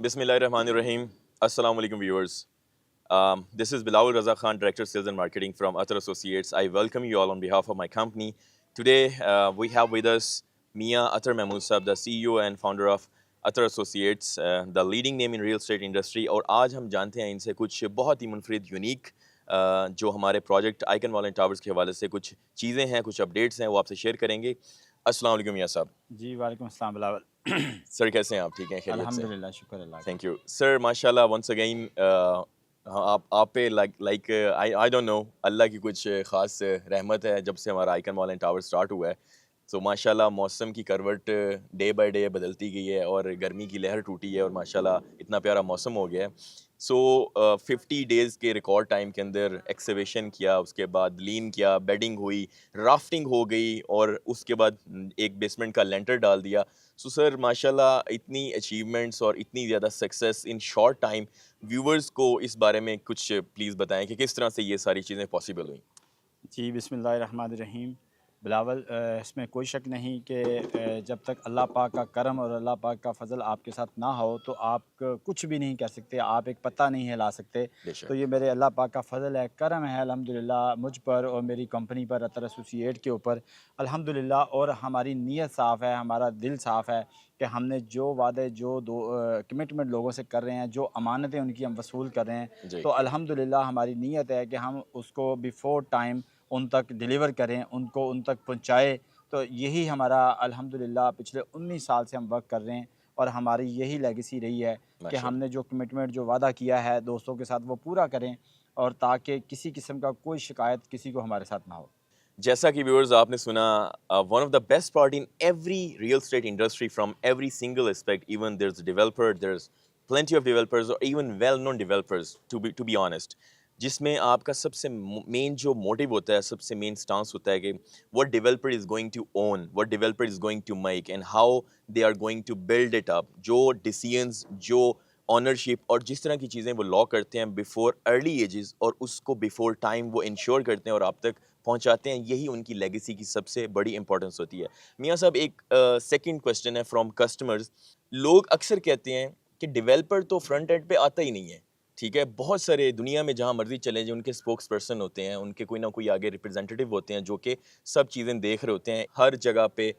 Bismillahirrahmanirrahim. Assalamu alaikum viewers. This is Bilal Raza Khan, Director Sales and Marketing from Athar Associates. I welcome you all on behalf of my company. Today we have with us Mia Athar Mahmood Saab, the CEO and founder of Athar Associates, the leading name in real estate industry. اور آج ہم جانتے ہیں ان سے کچھ بہت ہی منفرد unique جو ہمارے پروجیکٹ آئیکن والن ٹاورز کے حوالے سے کچھ چیزیں ہیں، کچھ اپڈیٹس ہیں، وہ آپ سے شیئر کریں گے. السلام علیکم میاں صاحب. جی وعلیکم السلام بلاول. سر کیسے ہیں آپ؟ ٹھیک ہیں، خیریت سے؟ الحمدللہ، شکر اللہ کا. Thank you sir. ماشاء اللہ ونس اگین آپ پہ لائک آئی ڈونٹ نو اللہ کی کچھ خاص رحمت ہے جب سے ہمارا icon mall and tower start ہوا ہے. تو ماشاء اللہ موسم کی کروٹ ڈے بائی ڈے بدلتی گئی ہے اور گرمی کی لہر ٹوٹی ہے اور ماشاء اللہ اتنا پیارا موسم ہو گیا ہے. سو 50 ڈیز کے ریکارڈ ٹائم کے اندر ایکسیویشن کیا، اس کے بعد لین کیا، بیڈنگ ہوئی، رافٹنگ ہو گئی اور اس کے بعد ایک بیسمنٹ کا لینٹر ڈال دیا. سو سر ماشاء اللہ اتنی اچیومنٹس اور اتنی زیادہ success in short time, viewers کو اس بارے میں کچھ پلیز بتائیں کہ کس طرح سے یہ ساری چیزیں پاسبل ہوئیں. جی بسم اللہ الرحمن الرحیم. بلاول، اس میں کوئی شک نہیں کہ جب تک اللہ پاک کا کرم اور اللہ پاک کا فضل آپ کے ساتھ نہ ہو تو آپ کچھ بھی نہیں کر سکتے، آپ ایک پتہ نہیں ہلا سکتے. تو یہ میرے اللہ پاک کا فضل ہے، کرم ہے الحمدللہ مجھ پر اور میری کمپنی پر، اطر ایسوسی ایٹ کے اوپر الحمدللہ. اور ہماری نیت صاف ہے، ہمارا دل صاف ہے کہ ہم نے جو وعدے، جو کمٹمنٹ لوگوں سے کر رہے ہیں، جو امانتیں ان کی ہم وصول کر رہے ہیں، تو الحمدللہ ہماری نیت ہے کہ ہم اس کو بیفور ٹائم ان تک ڈیلیور کریں، ان کو ان تک پہنچائے. تو یہی ہمارا الحمدللہ پچھلے 19 سال سے ہم ورک کر رہے ہیں اور ہماری یہی لیگیسی رہی ہے کہ ہم نے جو کمٹمنٹ، جو وعدہ کیا ہے دوستوں کے ساتھ، وہ پورا کریں اور تاکہ کسی قسم کا کوئی شکایت کسی کو ہمارے ساتھ نہ ہو. جیسا کہ ویورز آپ نے سنا، one of the best part in every real estate industry from every single aspect, even there is developer, there is plenty of developers اور even well known developers to be honest, جس میں آپ کا سب سے مین جو موٹیو ہوتا ہے، سب سے مین سٹانس ہوتا ہے کہ what developer is going to own, what developer is going to make and how they are going to build it up. جو decisions، جو اونرشپ اور جس طرح کی چیزیں وہ لا کرتے ہیں بیفور ارلی ایجز اور اس کو بیفور ٹائم وہ انشور کرتے ہیں اور آپ تک پہنچاتے ہیں، یہی ان کی لیگیسی کی سب سے بڑی امپورٹنس ہوتی ہے. میاں صاحب ایک سیکنڈ کوسچن ہے فرام کسٹمرز. لوگ اکثر کہتے ہیں کہ ڈیولپر تو فرنٹ اینڈ پہ آتا ہی نہیں ہے. ٹھیک ہے، بہت سارے دنیا میں جہاں مرضی چلے جائیں ان کے اسپوکس پرسن ہوتے ہیں، ان کے کوئی نہ کوئی آگے ریپرزینٹیو ہوتے ہیں جو کہ سب چیزیں دیکھ رہے ہوتے ہیں. ہر جگہ پہ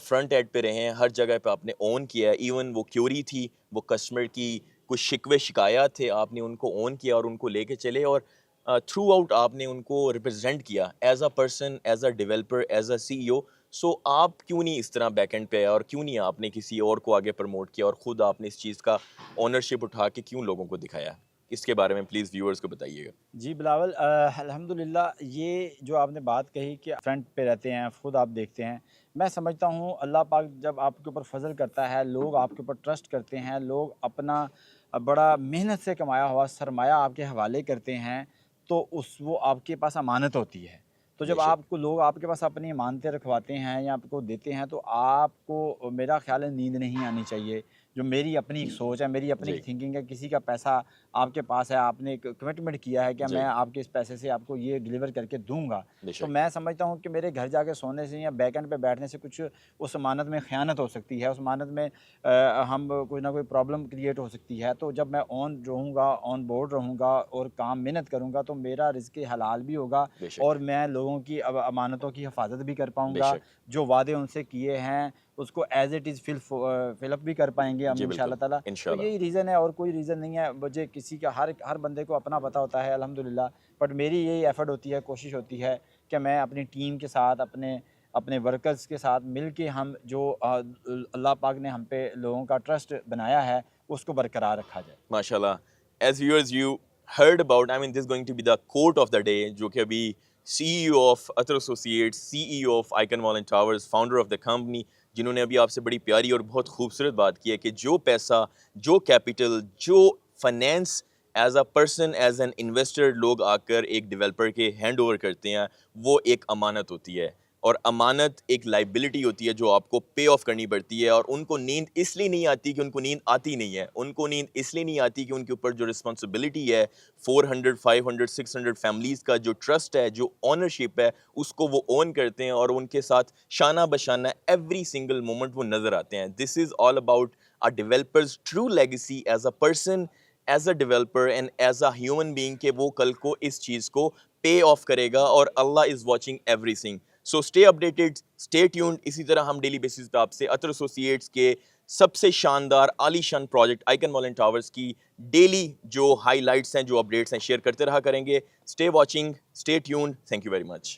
فرنٹ ایڈ پہ رہے ہیں، ہر جگہ پہ آپ نے اون کیا ہے. ایون وہ کیوری تھی، وہ کسٹمر کی کچھ شکوے شکایات تھے، آپ نے ان کو اون کیا اور ان کو لے کے چلے اور تھرو آؤٹ آپ نے ان کو ریپرزینٹ کیا as a person, as a developer, as a C E O. So آپ کیوں نہیں اس طرح بیک اینڈ پہ آئے اور کیوں نہیں آپ نے کسی اور کو آگے پروموٹ کیا اور خود آپ نے اس چیز کا اونرشپ اٹھا کے کیوں لوگوں کو دکھایا؟ اس کے بارے میں پلیز ویورز کو بتائیے گا. جی بلاول، الحمدللہ یہ جو آپ نے بات کہی کہ فرنٹ پہ رہتے ہیں، خود آپ دیکھتے ہیں، میں سمجھتا ہوں اللہ پاک جب آپ کے اوپر فضل کرتا ہے، لوگ آپ کے اوپر ٹرسٹ کرتے ہیں، لوگ اپنا بڑا محنت سے کمایا ہوا سرمایہ آپ کے حوالے کرتے ہیں، تو وہ آپ کے پاس امانت ہوتی ہے. تو جب آپ کو لوگ آپ کے پاس اپنی امانتیں رکھواتے ہیں یا آپ کو دیتے ہیں تو آپ کو میرا خیال ہے نیند نہیں آنی چاہیے. جو میری اپنی ایک سوچ ہے، میری اپنی تھنکنگ ہے، کسی کا پیسہ آپ کے پاس ہے، آپ نے ایک کمٹمنٹ کیا ہے کہ میں آپ کے اس پیسے سے آپ کو یہ ڈیلیور کر کے دوں گا، تو میں سمجھتا ہوں کہ میرے گھر جا کے سونے سے یا بیک اینڈ پہ بیٹھنے سے کچھ اس امانت میں خیانت ہو سکتی ہے، اس امانت میں ہم کوئی نہ کوئی پرابلم کریٹ ہو سکتی ہے. تو جب میں آن رہوں گا، آن بورڈ رہوں گا اور کام محنت کروں گا تو میرا رزق حلال بھی ہوگا اور میں لوگوں کی امانتوں کی حفاظت بھی کر پاؤں گا. جو وعدے ان سے کیے ہیں اس کو ایز اٹ از فل اپ بھی کر پائیں گے ہم انشاءاللہ تعالیٰ. تو یہی ریزن ہے اور کوئی ریزن نہیں ہے. مجھے کسی کا ہر بندے کو اپنا پتہ ہوتا ہے الحمدللہ، بٹ میری یہی ایفرٹ ہوتی ہے، کوشش ہوتی ہے کہ میں اپنی ٹیم کے ساتھ، اپنے ورکرز کے ساتھ مل کے ہم جو اللہ پاک نے ہم پہ لوگوں کا ٹرسٹ بنایا ہے اس کو برقرار رکھا جائے. ماشاء اللہ. As viewers you heard about, I mean this going to be the quote of the day, جو کہ ابھی C E O of Atar associates, C E O of Icon mall and towers, founder of the company, جنہوں نے ابھی آپ سے بڑی پیاری اور بہت خوبصورت بات کی ہے کہ جو پیسہ، جو کیپٹل، جو finance as a person, as an investor لوگ آ کر ایک ڈیولپر کے ہینڈ اوور کرتے ہیں، وہ ایک امانت ہوتی ہے اور امانت ایک لائبلٹی ہوتی ہے جو آپ کو پے آف کرنی پڑتی ہے. اور ان کو نیند اس لیے نہیں آتی کہ ان کو نیند آتی نہیں ہے، ان کو نیند اس لیے نہیں آتی کہ ان کے اوپر جو رسپانسبلٹی ہے 400 500 600 فیملیز کا جو ٹرسٹ ہے، جو اونرشپ ہے، اس کو وہ اون کرتے ہیں اور ان کے ساتھ شانہ بشانہ ایوری سنگل مومنٹ وہ نظر آتے ہیں. This is all about a developer's true legacy as a person, as a developer and as a human being کہ وہ کل کو اس چیز کو pay off کرے گا اور اللہ is watching everything. So stay updated, stay tuned. اسی طرح ہم ڈیلی بیسس پہ آپ سے عطر ایسوسیٹس کے سب سے شاندار عالی شان project icon mall and towers کی ڈیلی جو ہائی لائٹس ہیں جو اپڈیٹس ہیں شیئر کرتے رہا کریں گے. Stay watching, stay tuned. Thank you very much.